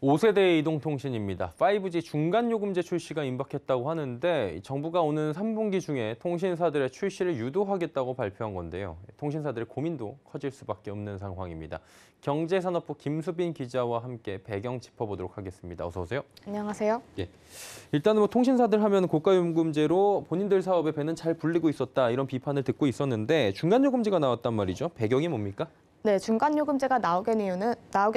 5세대 이동통신입니다. 5G 중간요금제 출시가 임박했다고 하는데 정부가 오는 3분기 중에 통신사들의 출시를 유도하겠다고 발표한 건데요. 통신사들의 고민도 커질 수밖에 없는 상황입니다. 경제산업부 김수빈 기자와 함께 배경 짚어보도록 하겠습니다. 어서 오세요. 안녕하세요. 예. 일단은 통신사들 하면 고가요금제로 본인들 사업에 배는 잘 불리고 있었다 이런 비판을 듣고 있었는데 중간요금제가 나왔단 말이죠. 배경이 뭡니까? 네, 중간요금제가 나오게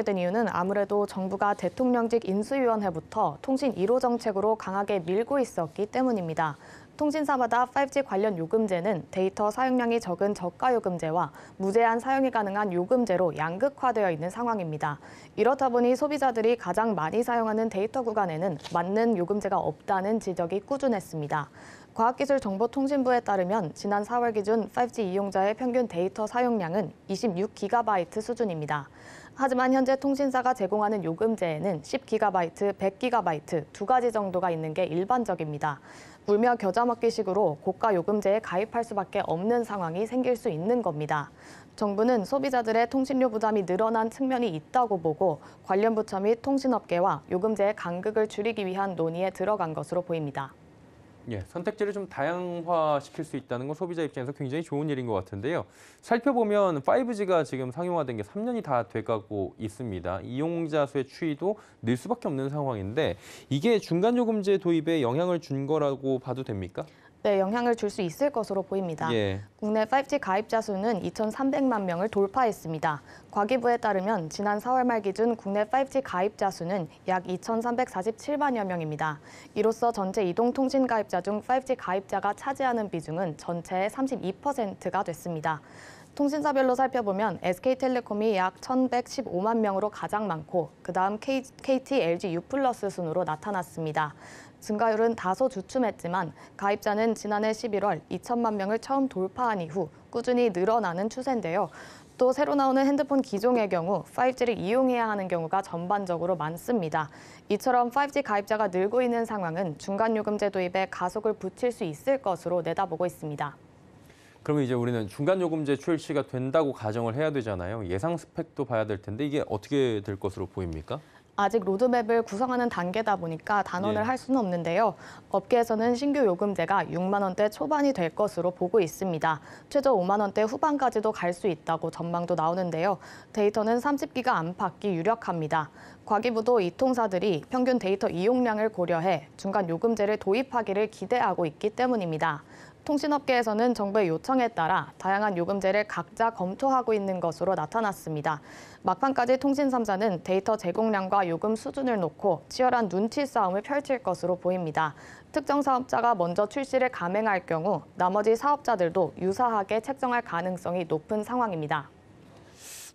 된 이유는 아무래도 정부가 대통령직 인수위원회부터 통신 1호 정책으로 강하게 밀고 있었기 때문입니다. 통신사마다 5G 관련 요금제는 데이터 사용량이 적은 저가요금제와 무제한 사용이 가능한 요금제로 양극화되어 있는 상황입니다. 이렇다 보니 소비자들이 가장 많이 사용하는 데이터 구간에는 맞는 요금제가 없다는 지적이 꾸준했습니다. 과학기술정보통신부에 따르면 지난 4월 기준 5G 이용자의 평균 데이터 사용량은 26GB 수준입니다. 하지만 현재 통신사가 제공하는 요금제에는 10GB, 100GB 두 가지 정도가 있는 게 일반적입니다. 울며 겨자 먹기식으로 고가 요금제에 가입할 수밖에 없는 상황이 생길 수 있는 겁니다. 정부는 소비자들의 통신료 부담이 늘어난 측면이 있다고 보고 관련 부처 및 통신업계와 요금제의 간극을 줄이기 위한 논의에 들어간 것으로 보입니다. 예, 선택지를 좀 다양화시킬 수 있다는 건 소비자 입장에서 굉장히 좋은 일인 것 같은데요. 살펴보면 5G가 지금 상용화된 게 3년이 다 돼가고 있습니다. 이용자 수의 추이도 늘 수밖에 없는 상황인데 이게 중간요금제 도입에 영향을 준 거라고 봐도 됩니까? 네, 영향을 줄 수 있을 것으로 보입니다. 예. 국내 5G 가입자 수는 2,300만 명을 돌파했습니다. 과기부에 따르면 지난 4월 말 기준 국내 5G 가입자 수는 약 2,347만여 명입니다. 이로써 전체 이동통신 가입자 중 5G 가입자가 차지하는 비중은 전체의 32%가 됐습니다. 통신사별로 살펴보면 SK텔레콤이 약 1,115만 명으로 가장 많고 그다음 KT, LG U+ 순으로 나타났습니다. 증가율은 다소 주춤했지만 가입자는 지난해 11월 2천만 명을 처음 돌파한 이후 꾸준히 늘어나는 추세인데요. 또 새로 나오는 핸드폰 기종의 경우 5G를 이용해야 하는 경우가 전반적으로 많습니다. 이처럼 5G 가입자가 늘고 있는 상황은 중간요금제 도입에 가속을 붙일 수 있을 것으로 내다보고 있습니다. 그러면 이제 우리는 중간요금제 출시가 된다고 가정을 해야 되잖아요. 예상 스펙도 봐야 될 텐데 이게 어떻게 될 것으로 보입니까? 아직 로드맵을 구성하는 단계다 보니까 단언을 예. 할 수는 없는데요. 업계에서는 신규 요금제가 6만 원대 초반이 될 것으로 보고 있습니다. 최저 5만 원대 후반까지도 갈 수 있다고 전망도 나오는데요. 데이터는 30기가 안팎이 유력합니다. 과기부도 이 통사들이 평균 데이터 이용량을 고려해 중간 요금제를 도입하기를 기대하고 있기 때문입니다. 통신업계에서는 정부의 요청에 따라 다양한 요금제를 각자 검토하고 있는 것으로 나타났습니다. 막판까지 통신 3사는 데이터 제공량과 요금 수준을 놓고 치열한 눈치 싸움을 펼칠 것으로 보입니다. 특정 사업자가 먼저 출시를 감행할 경우 나머지 사업자들도 유사하게 책정할 가능성이 높은 상황입니다.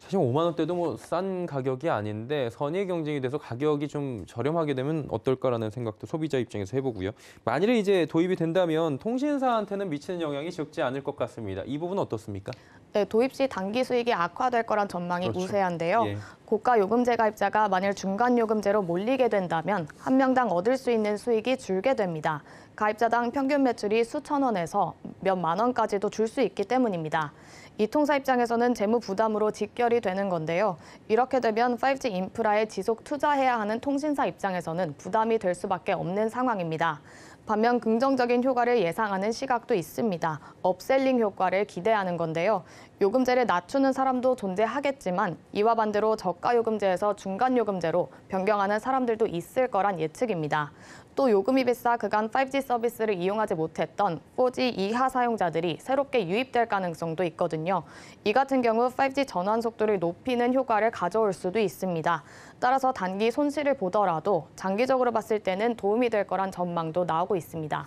사실 5만 원대도 뭐 싼 가격이 아닌데 선의 경쟁이 돼서 가격이 좀 저렴하게 되면 어떨까라는 생각도 소비자 입장에서 해보고요. 만일에 이제 도입이 된다면 통신사한테는 미치는 영향이 적지 않을 것 같습니다. 이 부분은 어떻습니까? 네, 도입 시 단기 수익이 악화될 거란 전망이 그렇죠. 우세한데요. 예. 고가 요금제 가입자가 만일 중간 요금제로 몰리게 된다면 한 명당 얻을 수 있는 수익이 줄게 됩니다. 가입자당 평균 매출이 수천 원에서 몇만 원까지도 줄 수 있기 때문입니다. 이 통사 입장에서는 재무 부담으로 직결이 되는 건데요. 이렇게 되면 5G 인프라에 지속 투자해야 하는 통신사 입장에서는 부담이 될 수밖에 없는 상황입니다. 반면 긍정적인 효과를 예상하는 시각도 있습니다. 업셀링 효과를 기대하는 건데요. 요금제를 낮추는 사람도 존재하겠지만 이와 반대로 저가 요금제에서 중간 요금제로 변경하는 사람들도 있을 거란 예측입니다. 또 요금이 비싸 그간 5G 서비스를 이용하지 못했던 4G 이하 사용자들이 새롭게 유입될 가능성도 있거든요. 이 같은 경우 5G 전환 속도를 높이는 효과를 가져올 수도 있습니다. 따라서 단기 손실을 보더라도 장기적으로 봤을 때는 도움이 될 거란 전망도 나오고 있습니다.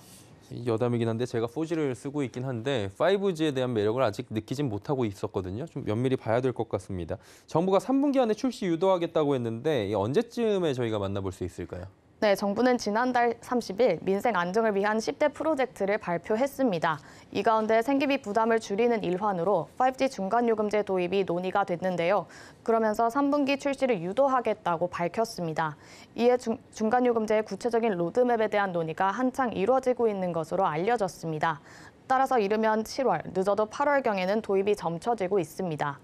여담이긴 한데 제가 4G를 쓰고 있긴 한데 5G에 대한 매력을 아직 느끼진 못하고 있었거든요. 좀 면밀히 봐야 될 것 같습니다. 정부가 3분기 안에 출시 유도하겠다고 했는데 언제쯤에 저희가 만나볼 수 있을까요? 네, 정부는 지난달 30일 민생 안정을 위한 10대 프로젝트를 발표했습니다. 이 가운데 생계비 부담을 줄이는 일환으로 5G 중간요금제 도입이 논의가 됐는데요. 그러면서 3분기 출시를 유도하겠다고 밝혔습니다. 이에 중간요금제의 구체적인 로드맵에 대한 논의가 한창 이루어지고 있는 것으로 알려졌습니다. 따라서 이르면 7월, 늦어도 8월경에는 도입이 점쳐지고 있습니다.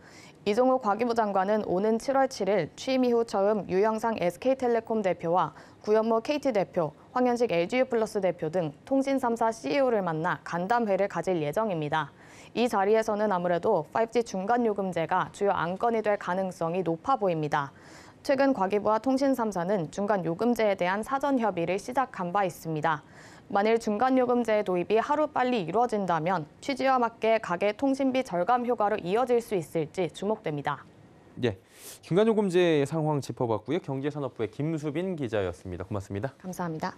이종우 과기부 장관은 오는 7월 7일 취임 이후 처음 유영상 SK텔레콤 대표와 구현모 KT 대표, 황현식 LG유플러스 대표 등 통신 3사 CEO를 만나 간담회를 가질 예정입니다. 이 자리에서는 아무래도 5G 중간요금제가 주요 안건이 될 가능성이 높아 보입니다. 최근 과기부와 통신 3사는 중간요금제에 대한 사전 협의를 시작한 바 있습니다. 만일 중간요금제의 도입이 하루빨리 이루어진다면 취지와 맞게 가계 통신비 절감 효과로 이어질 수 있을지 주목됩니다. 예, 중간요금제 상황 짚어봤고요. 경제산업부의 김수빈 기자였습니다. 고맙습니다. 감사합니다.